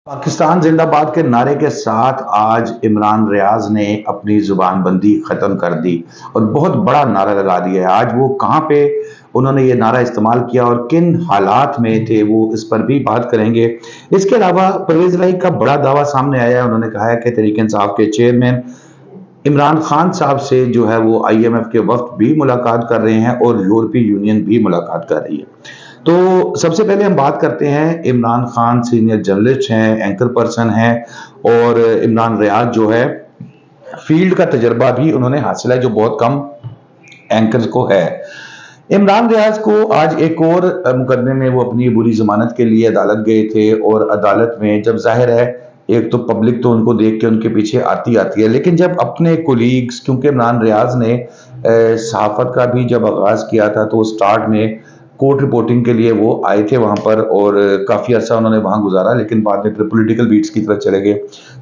पाकिस्तान जिंदाबाद के नारे के साथ आज इमरान रियाज ने अपनी जुबानबंदी खत्म कर दी और बहुत बड़ा नारा लगा दिया है। आज वो कहाँ पे उन्होंने ये नारा इस्तेमाल किया और किन हालात में थे वो इस पर भी बात करेंगे। इसके अलावा परवेज इलाही का बड़ा दावा सामने आया है। उन्होंने कहा है कि तहरीक इंसाफ के चेयरमैन इमरान खान साहब से जो है वो IMF के वक्त भी मुलाकात कर रहे हैं और यूरोपीय यूनियन भी मुलाकात कर रही है। तो सबसे पहले हम बात करते हैं, इमरान खान सीनियर जर्नलिस्ट हैं, एंकर पर्सन हैं और इमरान रियाज जो है फील्ड का तजर्बा भी उन्होंने हासिल है जो बहुत कम एंकर्स को है। इमरान रियाज को आज एक और मुकदमे में वो अपनी बुरी जमानत के लिए अदालत गए थे और अदालत में जब जाहिर है एक तो पब्लिक तो उनको देख के उनके पीछे आती है, लेकिन जब अपने कोलीग्स, क्योंकि इमरान रियाज ने सहाफत का भी जब आगाज किया था तो स्टार्ट में कोर्ट रिपोर्टिंग के लिए वो आए थे वहां पर और काफी अरसा उन्होंने वहां गुजारा, लेकिन बाद में फिर पॉलिटिकल बीट्स की तरफ चले गए।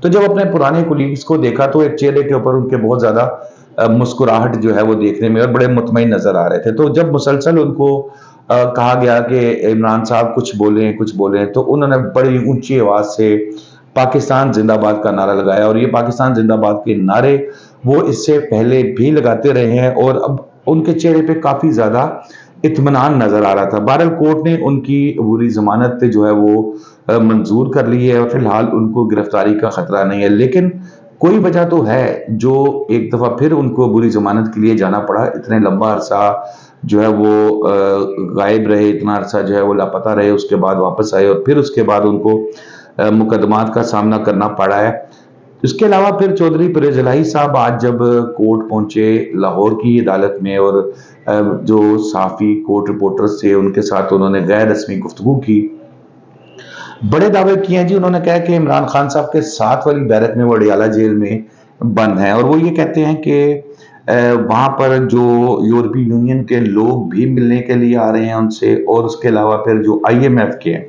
तो जब अपने पुराने कोलीग्स को देखा तो एक चेहरे के ऊपर उनके बहुत ज्यादा मुस्कुराहट जो है वो देखने में और बड़े मुतमईन नजर आ रहे थे। तो जब मुसलसल उनको कहा गया कि इमरान साहब कुछ बोलें तो उन्होंने बड़ी ऊंची आवाज से पाकिस्तान जिंदाबाद का नारा लगाया और ये पाकिस्तान जिंदाबाद के नारे वो इससे पहले भी लगाते रहे हैं और अब उनके चेहरे पे काफी ज्यादा इत्मीनान नजर आ रहा था। बहरहाल कोर्ट ने उनकी बुरी जमानत जो है वो मंजूर कर ली है और फिलहाल उनको गिरफ्तारी का खतरा नहीं है, लेकिन कोई वजह तो है जो एक दफा फिर उनको बुरी जमानत के लिए जाना पड़ा। इतने लंबा अरसा जो है वो गायब रहे, इतना अरसा जो है वो लापता रहे, उसके बाद वापस आए और फिर उसके बाद उनको मुकदमात का सामना करना पड़ा है। इसके अलावा फिर चौधरी परवेज इलाही साहब आज जब कोर्ट पहुंचे लाहौर की अदालत में और जो साफी कोर्ट रिपोर्टर्स थे उनके साथ उन्होंने गैर रस्मी गुफ्तगू की, बड़े दावे किए हैं जी। उन्होंने कहा कि इमरान खान साहब के साथ वाली बैरक में वो अडियाला जेल में बंद है और वो ये कहते हैं कि वहां पर जो यूरोपीय यूनियन के लोग भी मिलने के लिए आ रहे हैं उनसे और उसके अलावा फिर जो IMF के हैं।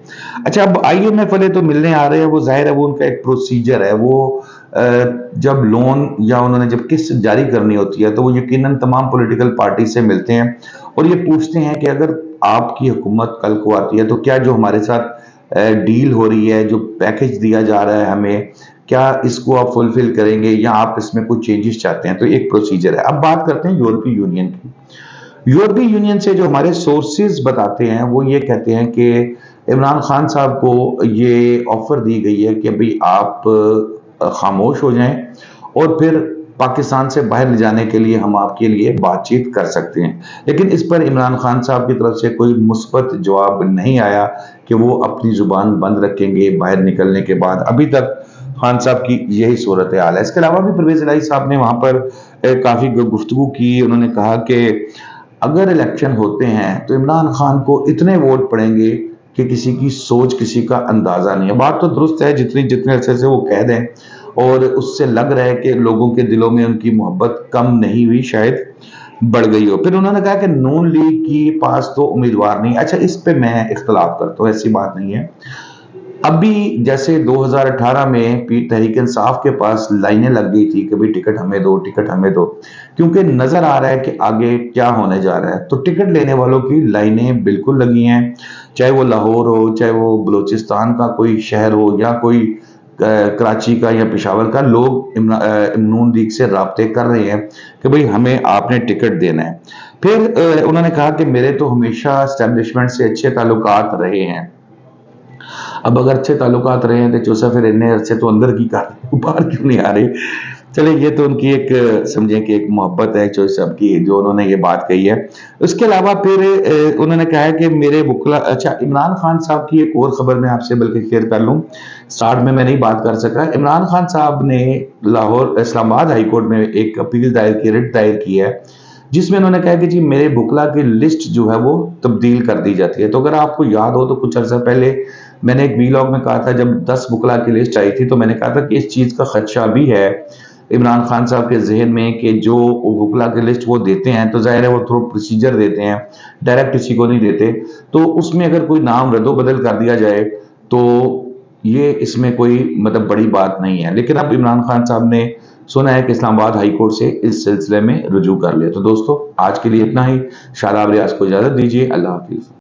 अच्छा, अब IMF वाले तो मिलने आ रहे हैं, वो जाहिर है वो उनका एक प्रोसीजर है। वो जब लोन या उन्होंने जब किस्त जारी करनी होती है तो वो यकीनन तमाम पॉलिटिकल पार्टी से मिलते हैं और ये पूछते हैं कि अगर आपकी हुकूमत कल को आती है तो क्या जो हमारे साथ डील हो रही है, जो पैकेज दिया जा रहा है हमें, क्या इसको आप फुलफिल करेंगे या आप इसमें कुछ चेंजेस चाहते हैं। तो एक प्रोसीजर है। अब बात करते हैं यूरोपीय यूनियन की। यूरोपीय यूनियन से जो हमारे सोर्सेज बताते हैं वो ये कहते हैं कि इमरान खान साहब को ये ऑफर दी गई है कि भाई आप खामोश हो जाएं और फिर पाकिस्तान से बाहर ले जाने के लिए हम आपके लिए बातचीत कर सकते हैं। लेकिन इस पर इमरान खान साहब की तरफ से कोई मुस्बत जवाब नहीं आया कि वो अपनी जुबान बंद रखेंगे बाहर निकलने के बाद। अभी तक खान साहब की यही सूरत हाल है। इसके अलावा भी परवेज इलाही साहब ने वहां पर काफी गुफ्तगू की। उन्होंने कहा कि अगर इलेक्शन होते हैं तो इमरान खान को इतने वोट पड़ेंगे कि किसी की सोच, किसी का अंदाजा नहीं है। बात तो दुरुस्त है, जितने अरसे से वो कह दें और उससे लग रहा है कि लोगों के दिलों में उनकी मोहब्बत कम नहीं हुई, शायद बढ़ गई हो। फिर उन्होंने कहा कि नून लीग की पास तो उम्मीदवार नहीं। अच्छा, इस पे मैं इख्तलाफ करता हूँ, ऐसी बात नहीं है। अभी जैसे 2018 में तहरीक इंसाफ के पास लाइनें लग गई थी कि भाई टिकट हमें दो, टिकट हमें दो, क्योंकि नजर आ रहा है कि आगे क्या होने जा रहा है। तो टिकट लेने वालों की लाइनें बिल्कुल लगी हैं, चाहे वो लाहौर हो, चाहे वो बलूचिस्तान का कोई शहर हो या कोई कराची का या पेशावर का। लोग नून लीग से राब्ते कर रहे हैं कि भाई हमें आपने टिकट देना है। फिर उन्होंने कहा कि मेरे तो हमेशा एस्टेब्लिशमेंट से अच्छे ताल्लुकात रहे हैं। अब अगर अच्छे ताल्लुकात रहे हैं तो चौसा फिर इन्ने अच्छे तो अंदर की कर बाहर क्यों नहीं आ रही। चले, ये तो उनकी एक समझें कि एक मोहब्बत है चौधरी साहब की जो उन्होंने ये बात कही है। उसके अलावा फिर उन्होंने कहा है कि मेरे वकला। अच्छा, इमरान खान साहब की एक और खबर मैं आपसे बल्कि शेयर कर लूं, स्टार्ट में मैं नहीं बात कर सका। इमरान खान साहब ने लाहौर इस्लामाबाद हाई कोर्ट में एक अपील दायर की, रिट दायर की है, जिसमें उन्होंने कहा कि जी मेरे बुकला की लिस्ट जो है वो तब्दील कर दी जाती है। तो अगर आपको याद हो तो कुछ अर्सा पहले मैंने एक वीलॉग में कहा था, जब 10 बुकला की लिस्ट आई थी तो मैंने कहा था कि इस चीज का खदशा भी है इमरान खान साहब के जहन में कि जो बुकला की लिस्ट वो देते हैं तो जाहिर है वो थोड़ा प्रोसीजर देते हैं, डायरेक्ट किसी को नहीं देते। तो उसमें अगर कोई नाम रद्दो बदल कर दिया जाए तो ये इसमें कोई मतलब बड़ी बात नहीं है। लेकिन अब इमरान खान साहब ने सुना है कि इस्लामाबाद हाई कोर्ट से इस सिलसिले में रुजू कर लिया। तो दोस्तों, आज के लिए इतना ही। शादाब रियाज को इजाजत दीजिए। अल्लाह हाफिज।